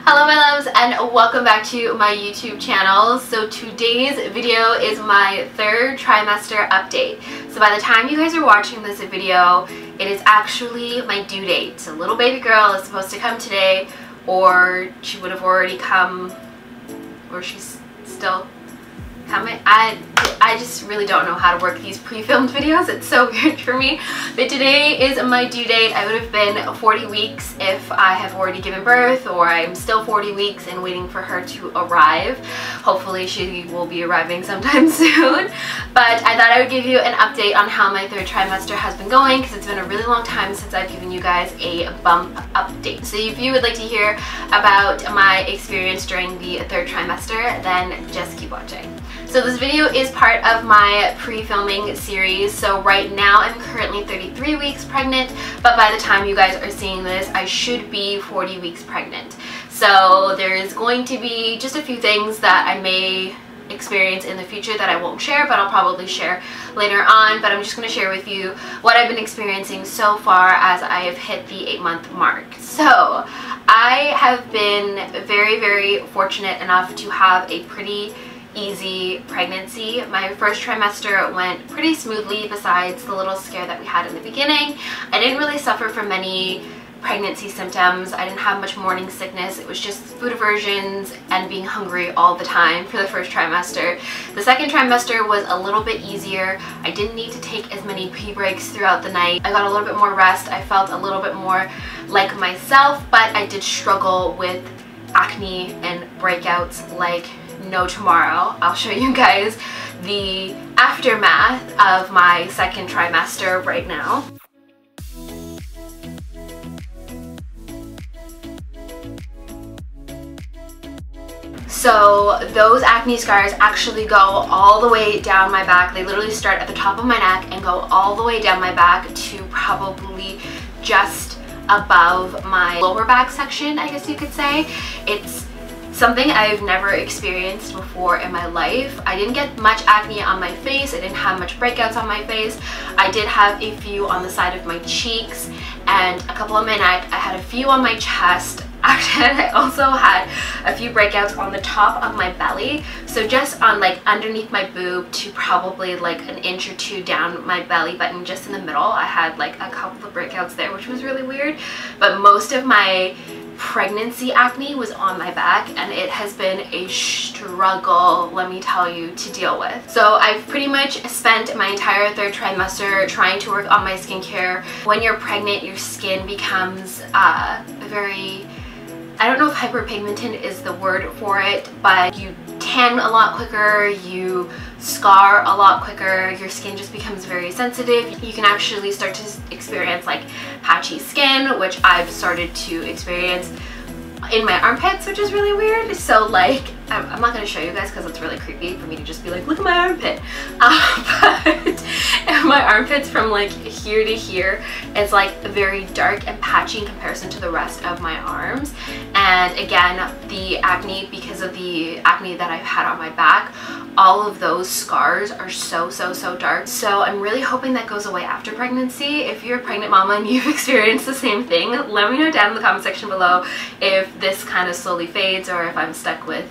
Hello my loves and welcome back to my YouTube channel. So today's video is my third trimester update. So by the time you guys are watching this video, it is actually my due date. So little baby girl is supposed to come today, or she would have already come, or she's still coming. I just really don't know how to work these pre-filmed videos. It's so weird for me. But today is my due date. I would have been 40 weeks if I have already given birth, or I'm still 40 weeks and waiting for her to arrive. Hopefully she will be arriving sometime soon. But I thought I would give you an update on how my third trimester has been going, because it's been a really long time since I've given you guys a bump update. So if you would like to hear about my experience during the third trimester, then just keep watching. So this video is part of my pre-filming series. So right now I'm currently 33 weeks pregnant, but by the time you guys are seeing this, I should be 40 weeks pregnant. So there's going to be just a few things that I may experience in the future that I won't share, but I'll probably share later on. But I'm just going to share with you what I've been experiencing so far as I have hit the 8-month mark. So I have been very fortunate enough to have a pretty easy pregnancy. My first trimester went pretty smoothly, besides the little scare that we had in the beginning. I didn't really suffer from many pregnancy symptoms. I didn't have much morning sickness. It was just food aversions and being hungry all the time for the first trimester. The second trimester was a little bit easier. I didn't need to take as many pee breaks throughout the night. I got a little bit more rest. I felt a little bit more like myself, but I did struggle with acne and breakouts like no tomorrow. I'll show you guys the aftermath of my second trimester right now. So those acne scars actually go all the way down my back. They literally start at the top of my neck and go all the way down my back to probably just above my lower back section, I guess you could say. It's something I've never experienced before in my life. I didn't get much acne on my face. I didn't have much breakouts on my face. I did have a few on the side of my cheeks and a couple on my neck. I had a few on my chest. Actually, I also had a few breakouts on the top of my belly. So just on like underneath my boob to probably like an inch or two down my belly button, just in the middle, I had like a couple of breakouts there, which was really weird. But most of my pregnancy acne was on my back, and it has been a struggle, let me tell you, to deal with. So I've pretty much spent my entire third trimester trying to work on my skincare. When you're pregnant, your skin becomes very, I don't know if hyperpigmented is the word for it, but you tan a lot quicker, you scar a lot quicker, your skin just becomes very sensitive. You can actually start to experience like patchy skin, which I've started to experience in my armpits, which is really weird. So like, I'm not going to show you guys because it's really creepy for me to just be like, look at my armpit. But my armpits from like here to here is like very dark and patchy in comparison to the rest of my arms. And again, the acne, because of the acne that I've had on my back, all of those scars are so dark. So I'm really hoping that goes away after pregnancy. If you're a pregnant mama and you've experienced the same thing, let me know down in the comment section below if this kind of slowly fades or if I'm stuck with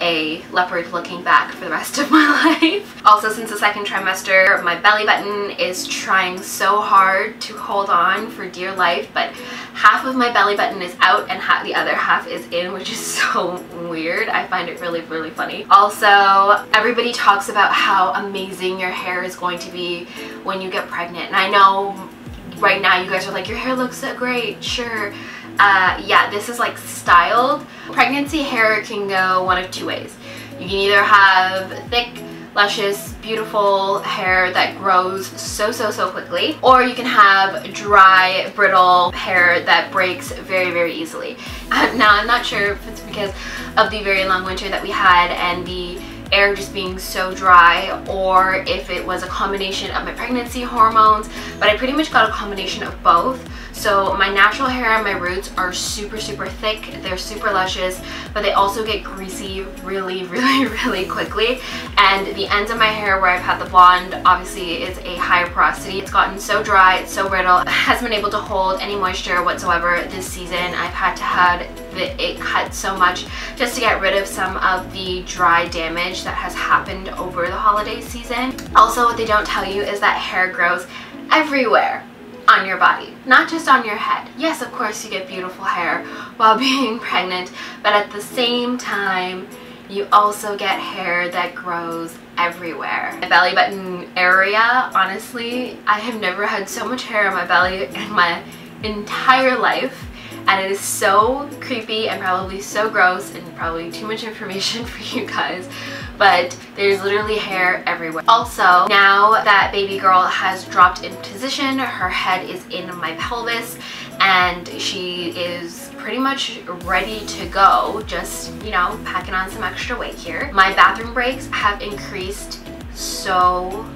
a leopard looking back for the rest of my life. Also, since the second trimester, my belly button is trying so hard to hold on for dear life, but half of my belly button is out and the other half is in, which is so weird. I find it really funny. Also, everybody talks about how amazing your hair is going to be when you get pregnant, and I know right now you guys are like, your hair looks so great. Sure. Yeah, this is like styled. Pregnancy hair can go one of two ways. You can either have thick, luscious, beautiful hair that grows so quickly, or you can have dry, brittle hair that breaks very easily. Now, I'm not sure if it's because of the very long winter that we had and the air just being so dry, or if it was a combination of my pregnancy hormones, but I pretty much got a combination of both. So my natural hair and my roots are super thick, they're super luscious, but they also get greasy really quickly. And the ends of my hair where I've had the blonde obviously is a higher porosity. It's gotten so dry, it's so brittle, it hasn't been able to hold any moisture whatsoever this season. I've had to have it cut so much just to get rid of some of the dry damage that has happened over the holiday season. Also, what they don't tell you is that hair grows everywhere on your body, not just on your head. Yes, of course you get beautiful hair while being pregnant, but at the same time you also get hair that grows everywhere. My belly button area, honestly, I have never had so much hair on my belly in my entire life, and it is so creepy and probably so gross and probably too much information for you guys, but there's literally hair everywhere. Also, now that baby girl has dropped in position, her head is in my pelvis and she is pretty much ready to go, just, you know, packing on some extra weight here. My bathroom breaks have increased so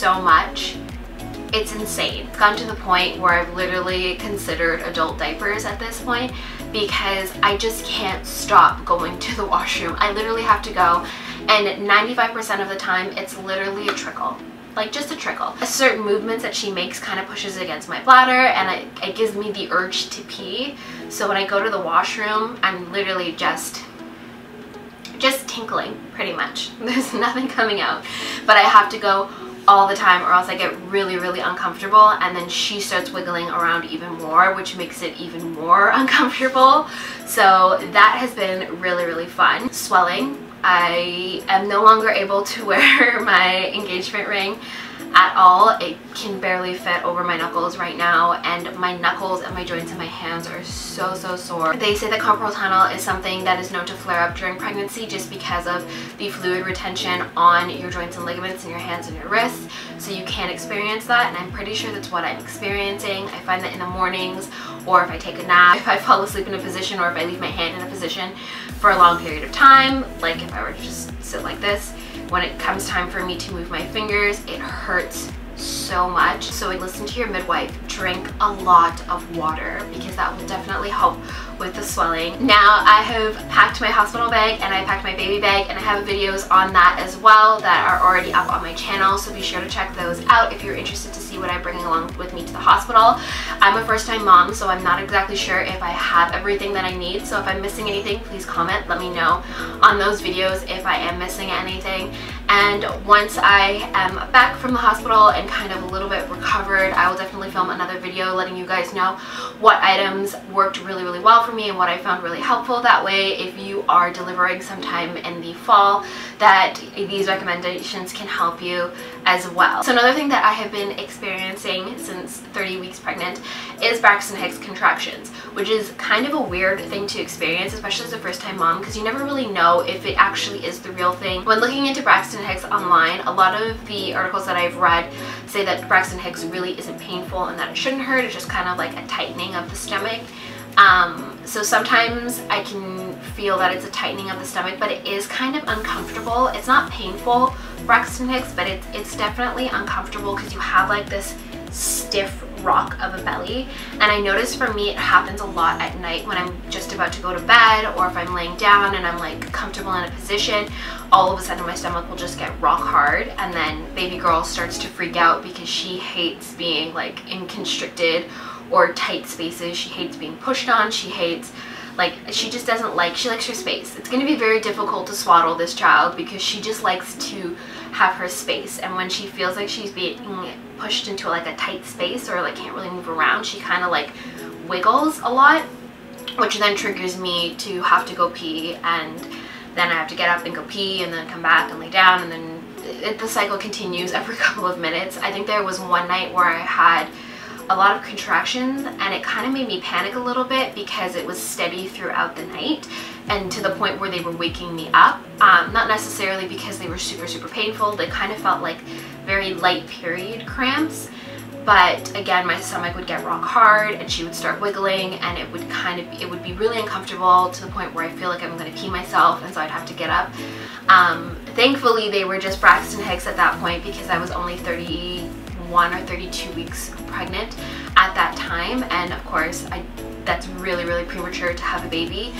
much. It's insane. It's gotten to the point where I've literally considered adult diapers at this point because I just can't stop going to the washroom. I literally have to go, and 95% of the time it's literally a trickle. Like just a trickle. Certain movements that she makes kind of pushes against my bladder, and it gives me the urge to pee. So when I go to the washroom, I'm literally just tinkling pretty much. There's nothing coming out, but I have to go all the time or else I get really uncomfortable, and then she starts wiggling around even more, which makes it even more uncomfortable. So that has been really fun. Swelling. I am no longer able to wear my engagement ring at all. It can barely fit over my knuckles right now, and my knuckles and my joints and my hands are so sore. They say that carpal tunnel is something that is known to flare up during pregnancy just because of the fluid retention on your joints and ligaments in your hands and your wrists, so you can experience that, and I'm pretty sure that's what I'm experiencing. I find that in the mornings, or if I take a nap, if I fall asleep in a position, or if I leave my hand in a position for a long period of time, like if I were to just sit like this, when it comes time for me to move my fingers, it hurts so much. So listen to your midwife, drink a lot of water because that will definitely help with the swelling. Now I have packed my hospital bag and I packed my baby bag, and I have videos on that as well that are already up on my channel, so be sure to check those out if you're interested to see what I'm bringing along with me to the hospital. I'm a first-time mom, so I'm not exactly sure if I have everything that I need, so if I'm missing anything, please comment, let me know on those videos if I am missing anything. And once I am back from the hospital and kind of a little bit recovered, I will definitely film another video letting you guys know what items worked really well for me and what I found really helpful. That way, if you are delivering sometime in the fall, that these recommendations can help you as well. So another thing that I have been experiencing since 30 weeks pregnant is Braxton Hicks contractions, which is kind of a weird thing to experience, especially as a first-time mom, because you never really know if it actually is the real thing. When looking into Braxton Hicks online, a lot of the articles that I've read say that Braxton Hicks really isn't painful and that it shouldn't hurt. It's just kind of like a tightening of the stomach. So sometimes I can feel that it's a tightening of the stomach, but it is kind of uncomfortable. It's not painful, Braxton Hicks, but it's definitely uncomfortable because you have like this stiff rock of a belly. And I notice for me it happens a lot at night when I'm just about to go to bed, or if I'm laying down and I'm like comfortable in a position, all of a sudden my stomach will just get rock hard, and then baby girl starts to freak out because she hates being like in constricted or tight spaces. She hates being pushed on. She hates, like, she just doesn't like, she likes her space. It's going to be very difficult to swaddle this child because she just likes to have her space, and when she feels like she's being pushed into like a tight space or like can't really move around, she kind of like wiggles a lot, which then triggers me to have to go pee, and then I have to get up and go pee and then come back and lay down, and then the cycle continues every couple of minutes. I think there was one night where I had a lot of contractions, and it kind of made me panic a little bit because it was steady throughout the night and to the point where they were waking me up. Not necessarily because they were super painful. They kind of felt like very light period cramps, but again, my stomach would get rock hard and she would start wiggling, and it would be really uncomfortable to the point where I feel like I'm going to pee myself, and so I'd have to get up. Thankfully they were just Braxton Hicks at that point because I was only 31 31 or 32 weeks pregnant at that time, and of course that's really premature to have a baby.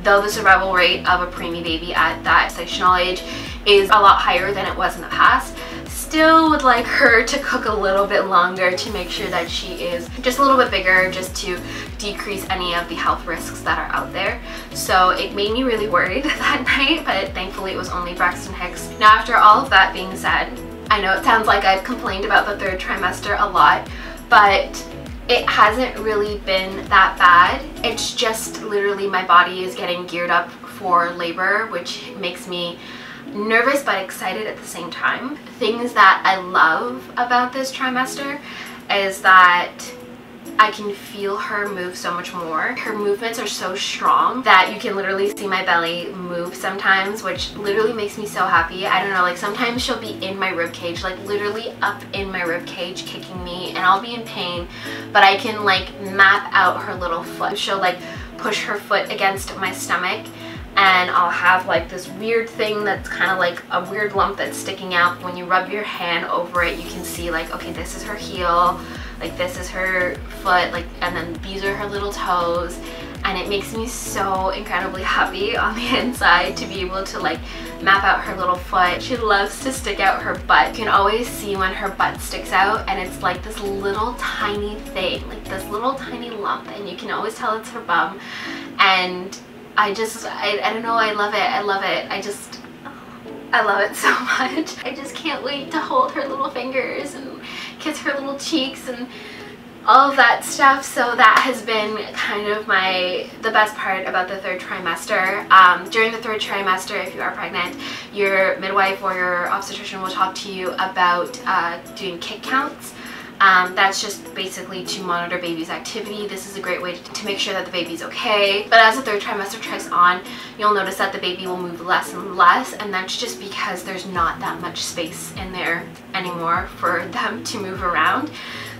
Though the survival rate of a preemie baby at that gestational age is a lot higher than it was in the past, still would like her to cook a little bit longer to make sure that she is just a little bit bigger, just to decrease any of the health risks that are out there. So it made me really worried that night, but thankfully it was only Braxton Hicks. Now, after all of that being said, I know it sounds like I've complained about the third trimester a lot, but it hasn't really been that bad. It's just literally my body is getting geared up for labor, which makes me nervous but excited at the same time. Things that I love about this trimester is that I can feel her move so much more. Her movements are so strong that you can literally see my belly move sometimes, which literally makes me so happy. I don't know, like sometimes she'll be in my rib cage, like literally up in my rib cage kicking me, and I'll be in pain, but I can like map out her little foot. She'll like push her foot against my stomach, and I'll have like this weird thing that's kind of like a weird lump that's sticking out. When you rub your hand over it, you can see like, okay, this is her heel, like this is her foot, like, and then these are her little toes, and it makes me so incredibly happy on the inside to be able to like map out her little foot. She loves to stick out her butt. You can always see when her butt sticks out, and it's like this little tiny thing, like this little tiny lump, and you can always tell it's her bum. And I don't know, I love it. I love it. I love it so much. I just can't wait to hold her little fingers and kiss her little cheeks and all of that stuff. So that has been kind of the best part about the third trimester. During the third trimester, if you are pregnant, your midwife or your obstetrician will talk to you about doing kick counts. That's just basically to monitor baby's activity. This is a great way to make sure that the baby's okay. But as the third trimester treks on, you'll notice that the baby will move less and less, and that's just because there's not that much space in there anymore for them to move around.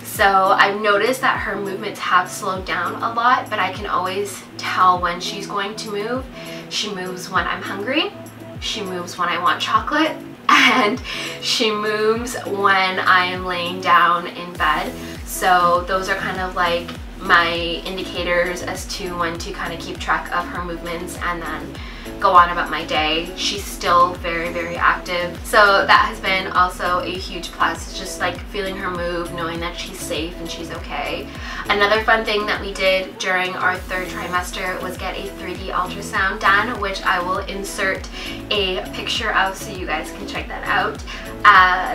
So I've noticed that her movements have slowed down a lot, but I can always tell when she's going to move. She moves when I'm hungry, she moves when I want chocolate, and she moves when I am laying down in bed. So those are kind of like my indicators as to when to kind of keep track of her movements and then go on about my day. She's still very active, so that has been also a huge plus. It's just like feeling her move, knowing that she's safe and she's okay. Another fun thing that we did during our third trimester was get a 3D ultrasound done, which I will insert a picture of so you guys can check that out.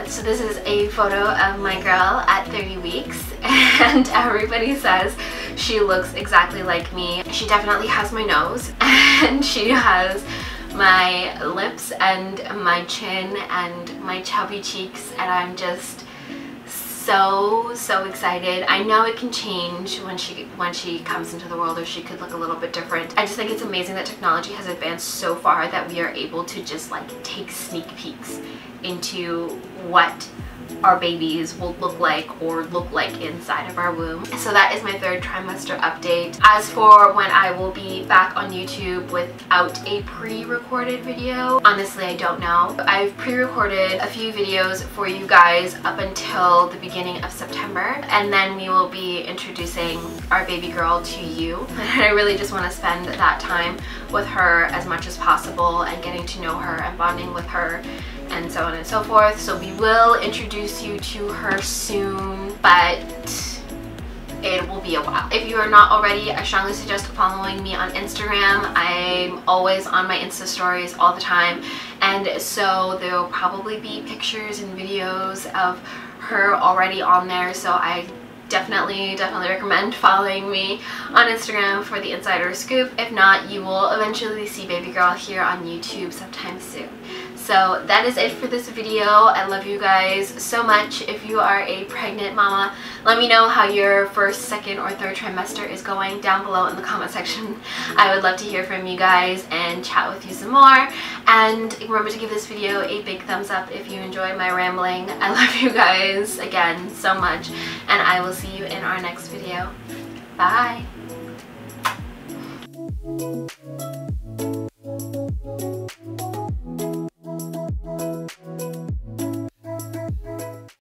So this is a photo of my girl at 30 weeks, and everybody says she looks exactly like me. She definitely has my nose, and she has my lips and my chin and my chubby cheeks, and I'm just so excited. I know it can change when she comes into the world, or she could look a little bit different. I just think it's amazing that technology has advanced so far that we are able to just like take sneak peeks into what our babies will look like inside of our womb. So that is my third trimester update. As for when I will be back on YouTube without a pre-recorded video, honestly I don't know. I've pre-recorded a few videos for you guys up until the beginning of September, and then we will be introducing our baby girl to you. And I really just want to spend that time with her as much as possible and getting to know her and bonding with her and so on and so forth. So we will introduce you to her soon, but it will be a while. If you are not already, I strongly suggest following me on Instagram. I'm always on my Insta stories all the time, and so there will probably be pictures and videos of her already on there. So I definitely recommend following me on Instagram for the insider scoop. If not, you will eventually see baby girl here on YouTube sometime soon. So that is it for this video. I love you guys so much. If you are a pregnant mama, let me know how your first, second, or third trimester is going down below in the comment section. I would love to hear from you guys and chat with you some more. And remember to give this video a big thumbs up if you enjoy my rambling. I love you guys again so much, and I will see you in our next video. Bye!